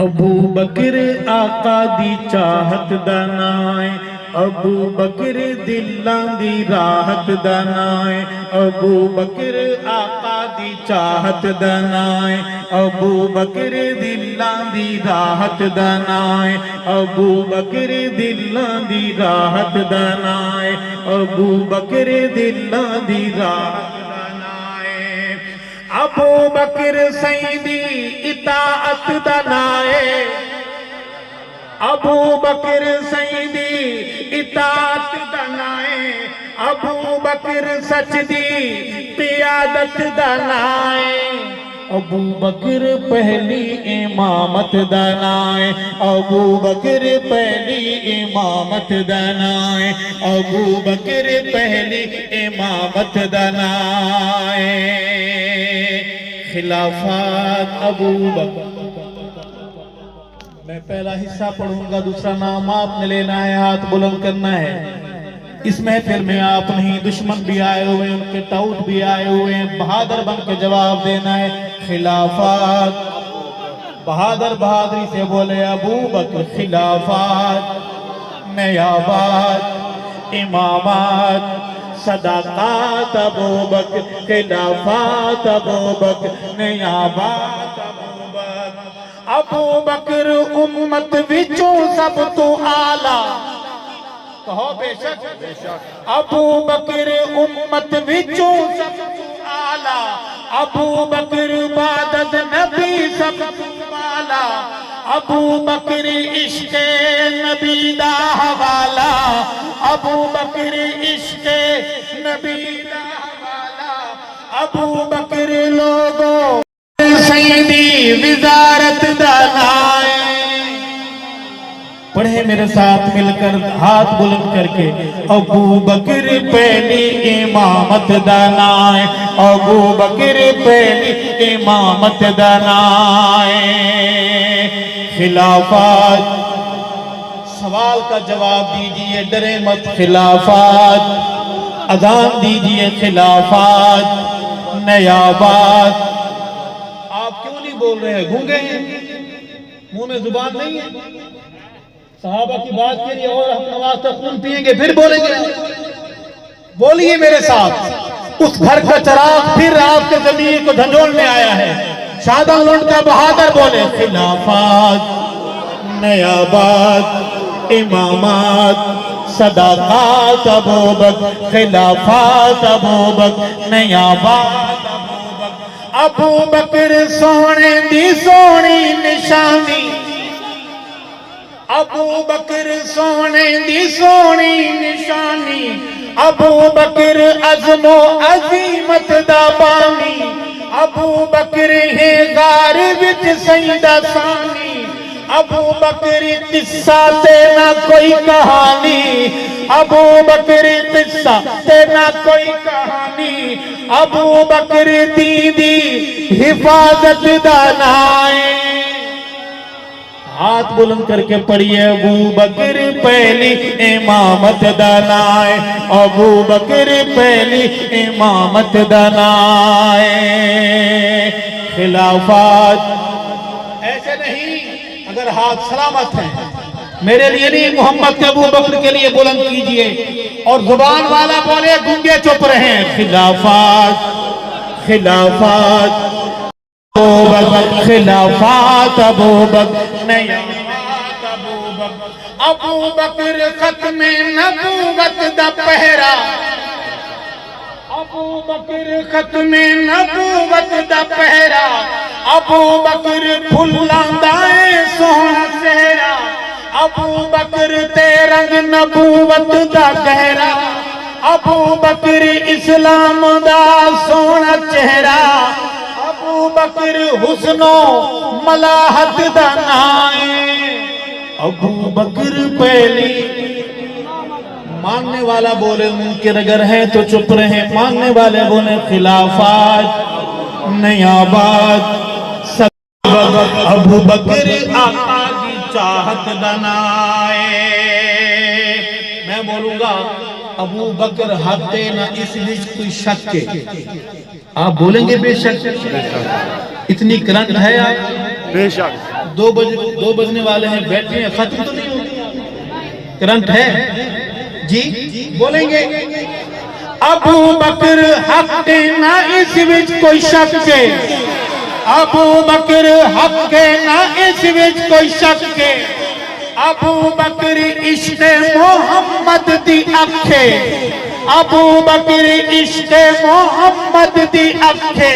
ابو بکر آقا دی چاہت دا نائے، ابو بکر دلاں دی راحت دا نائے، ابو بکر آقا دی چاہت دا نائے، ابو بکر دلاں دی راحت دا نائے، ابو بکر دلاں دی راحت دا نائے، ابو بکر دلاں دی راحت دا نائے، ابو بکر سیدی اطاعت دا نائے، ابو بکر سیدی اطاعت دا نائے، ابو بکر سچ دی قیادت دا نائے، ابو بکر پہلی امامت دا نائے، ابو بکر پہلی امامت دا نائے، ابو بکر پہلی امامت دا نائے، خلافات ابو بکر۔ میں پہلا حصہ پڑھوں گا، دوسرا نام آپ نے لینا ہے، ہاتھ بلند کرنا ہے۔ اس محفل میں آپ نہیں، دشمن بھی آئے ہوئے ہیں، ان کے ٹاؤٹ بھی آئے ہوئے ہیں، بہادر بن کے جواب دینا ہے۔ خلافات، بہادر بہادری سے بولے ابو بکر، خلافات، نیابات، امامات، صداقات ابو بکر، خلافات ابو بکر، نیابات ابو بکر۔ ابو بکر امت وچوں سب تو اعلیٰ، کہو بے شک، ابو بکر امت وچوں سب تو اعلیٰ، ابو بکر بعد از نبی سب تو بالا، ابو بکر عشق نبی دا حوالہ، ابو بکر عشق نبی دا حوالہ، ابو بکر لوگوں سیدی وزارت دا نائے۔ پڑھے میرے ساتھ مل کر، ہاتھ بلند کر کے، ابو بکر پہلی امامت دا نائے، ابو بکر پہلی امامت دا نائے۔ خلافات، سوال کا جواب دیجئے، ڈرے مت، خلافات، اذان دیجئے، خلافات، نیابات۔ آپ کیوں نہیں بول رہے ہیں؟ گونگے ہیں، منہ میں زبان نہیں ہے؟ صحابہ کی بات کے لیے اور ہم نواز تک خون پیئیں گے پھر بولیں گے؟ بولیے میرے ساتھ، اس گھر کا چراغ پھر آپ کے ضمیر کو جھنجھوڑنے آیا ہے۔ شاداں لنڈ کا بہادر بولے، خلافات، نیابات، امامات، صداقات ابو بکر، خلافات ابو بکر، نیابات ابو بکر۔ ابو بکر سونے دی سونی نشانی، ابو بکر سونے دی سونی نشانی، ابو بکر عزم و عظیمت دا بانی، ابو بکر ہے غار وچ سیدہ ثانی، ابو بکر قصہ تے نہ کوئی کہانی، ابو بکر قصہ تے نہ کوئی کہانی، ابو بکر دی حفاظت دا نائے۔ ہاتھ بلند کر کے پڑھیے، ابو بکر پہلی امامت دا نائے، ابو بکر پہلی امامت دا نائے۔ خلافات، ایسے نہیں، اگر ہاتھ سلامت ہیں میرے لیے نہیں، محمد کے ابو بکر کے لیے بلند کیجئے، اور زبان والا بولے، گنگے چپ رہیں۔ خلافات، خلافات ابو بکر، خلافات ابو بکر، نیابات ابو بکر۔ ابو بکر ختم نبوت دا پہرا، ابو بکر ختم نبوت دا پہرا، ابو بکر پھلاں دائیں سونا چہرہ، ابو بکر تے رنگ نبوت دا گہرا، ابو بکر اسلام دا سونا چہرہ، ابو بکر حسن و ملاحت دا نائے۔ ابو بکر پہلی، ماننے والا بولے منکر اگر ہے تو چپ رہے، ماننے والے بولے خلافات، نیابات، صداقات ابو بکر آقا کی چاہت دا نائے۔ میں بولوں گا ابو بکر حق دے نہ اس وچ کوئی شک کے، آپ بولیں گے بے شک؟ اتنی کرنٹ ہے آپ؟ بے شک دو بجنے والے ہیں، بیٹری ختم تو نہیں ہوتی، کرنٹ ہے جی، بولیں گے ابو بکر حق نہ اس وچ کوئی شک کے، ابو بکر حق نہ اس وچ کوئی شک کے، ابو بکر عشق محمد دی اکھے، ابو بکر عشق محمد دی اکھے،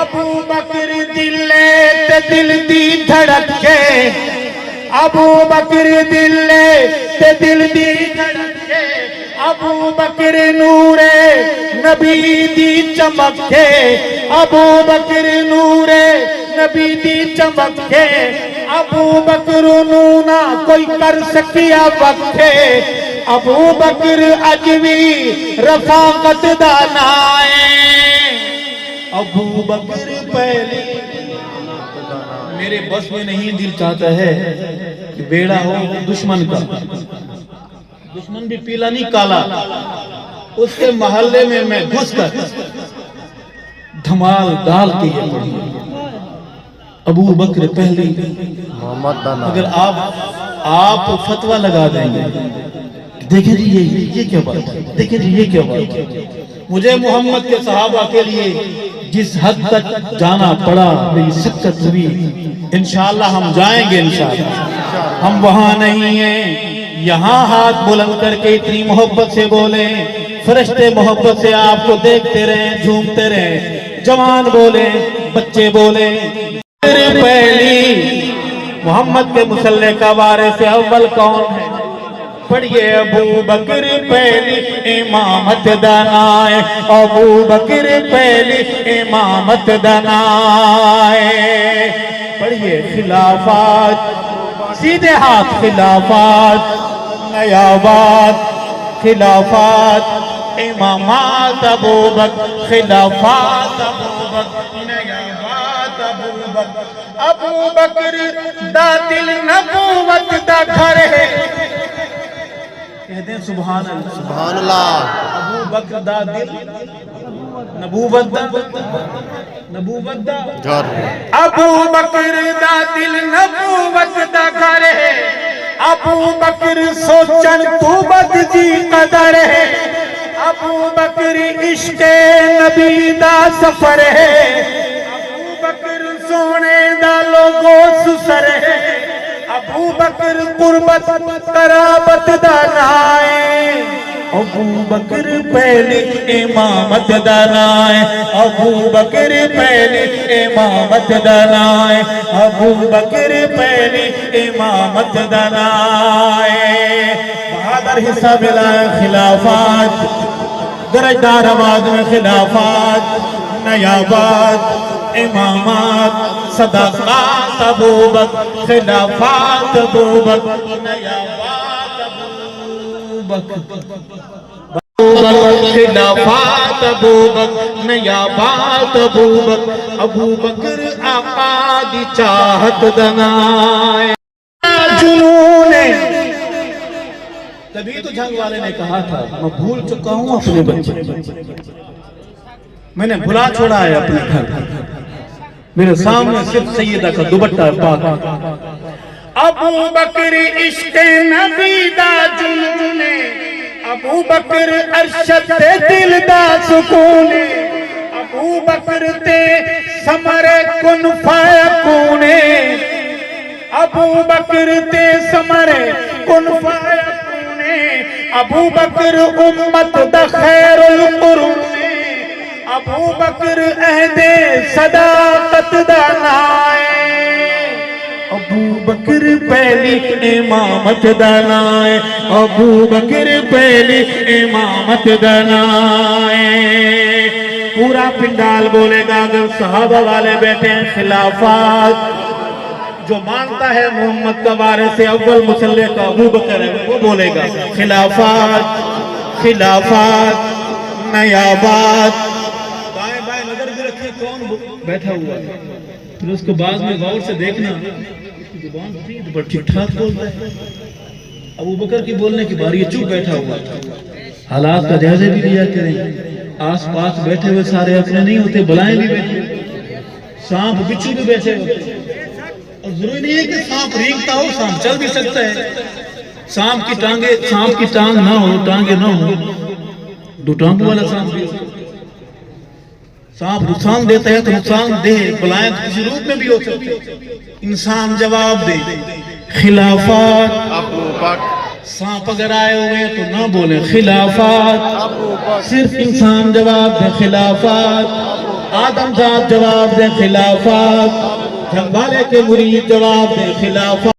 ابو بکر دلے تے دل دی دھڑکے، ابو بکر دلے تے دل دی دھڑکے، ابو بکر نور نبی دی چمکے، ابو بکر نور نبی دی چمکے، ابو بکر نونا کوئی کر سکیا وقتے، ابو بکر اجوی رفاقت دانائے، ابو بکر پہلی، میرے بس میں نہیں دل چاہتا ہے کہ بیڑا ہو دشمن کا، دشمن بھی پیلا نہیں کالا، اس کے محلے میں میں گھس کر دھمال ڈال کے یہ پڑھی، ابو بکر پہلی، اگر آپ فتوہ لگا دیں گے، دیکھیں جی یہ کیا بات ہے، دیکھیں جی یہ کیا بات ہے، مجھے محمد کے صحابہ کے لیے جس حد تک جانا پڑا، میری سکت ہوئی، انشاءاللہ ہم جائیں گے، انشاءاللہ ہم وہاں نہیں ہیں، یہاں ہاتھ بلند کر کے اتنی محبت سے بولیں، فرشتے محبت سے آپ کو دیکھتے رہیں، جھومتے رہیں، جوان بولیں، بچے بولیں، پہلی محمد کے مصلی کا وارث اول کون ہے؟ پڑھئے ابو بکر پہلی امامت دانائے، ابو بکر پہلی امامت دانائے، پڑھئے خلافات، سیدھے ہاتھ خلافات، نیابات، خلافات، امامات ابو بکر، خلافات ابو بکر، نیابات ابو بکر، ابو بکر دا دل نبوت دا گھر ہے، کہہ دیں سبحان اللہ، سبحان اللہ، ابو بکر دا دل نبوت دا گھر، ابو بکر دا دل نبوت دا گھر ہے، ابو بکر سوچن تو بد جی قدر ہے، ابو بکر عشق نبی دا سفر ہے، ابو بکر سونے دا لوگو سسر ہے، ابو بکر قربت قرابت دانائے، ابو بکر پہلی امامت دانائے، ابو بکر پہلی امامت دانائے، ابو بکر پہلی امامت دانائے، بہادر حصہ ملا خلافات، درجدار آواز میں خلافات، نیابات، امامات، صداقات ابو بکر، خلافات ابو بکر، نیابات ابو بکر، خلافات ابو بکر، نیابات ابو بکر، ابو بکر آقا دی چاہت دنائے، جنون تبھی تو جنگ والے نے کہا تھا میں بھول چکا ہوں اپنے بچے، میں نے بھلا چھوڑا ہے اپنے گھر، میرے سامنے صرف سیدہ کا دوپٹہ پاک، ابو بکر عشق نبی دا جنونے، ابو بکر ارشد دل دا سکونے، ابو بکر تے سمر کن فیکونے، ابو بکر تے سمر کن فیکونے، ابو بکر امت دا خیر القرون، ابو بکر عہد صداقت دانائے، ابو بکر پہلی امامت دانائے، ابو بکر پہلی امامت دانائے، پورا پنڈال بولے گا اگر صحابہ والے بیٹھے ہیں، خلافات، جو مانتا ہے محمد کا وارث اول مصلی کا ابو بکر ہے وہ بولے گا خلافات، خلافات، نیابات، بائیں بائیں نظر بھی رکھیں کون بیٹھا ہوا ہے، پھر اس کو بعد میں غور سے دیکھنا زبان پید پر ٹھیک ٹھاک بولتا ہے، ابو بکر کی بولنے کی باری چپ بیٹھا ہوا تھا، حالات کا جائزہ بھی لیا کریں، آس پاس بیٹھے ہوئے سارے اپنے نہیں ہوتے، بلائیں بھی بیٹھے، سانپ بچھو بھی بیٹھے ہوتے، اور ضروری نہیں ہے کہ سانپ رینگتا ہو، سانپ چل بھی سکتا ہے. سانپ کی ٹانگ نہ ہو، ٹانگیں نہ ہو، دو ٹانگوں والا سانپ بھی ہو. سانپ نقصان دیتا ہے تو نقصان دہ بلائیں کسی روپ میں بھی ہو سکتے ہیں. انسان جواب دے. خلافات، سانپ اگر آئے ہوئے تو نہ بولے خلافات، صرف انسان جواب دے خلافات. آدم ذات جواب دے خلافات. جھنگ والے کے مرید جواب دے خلافات.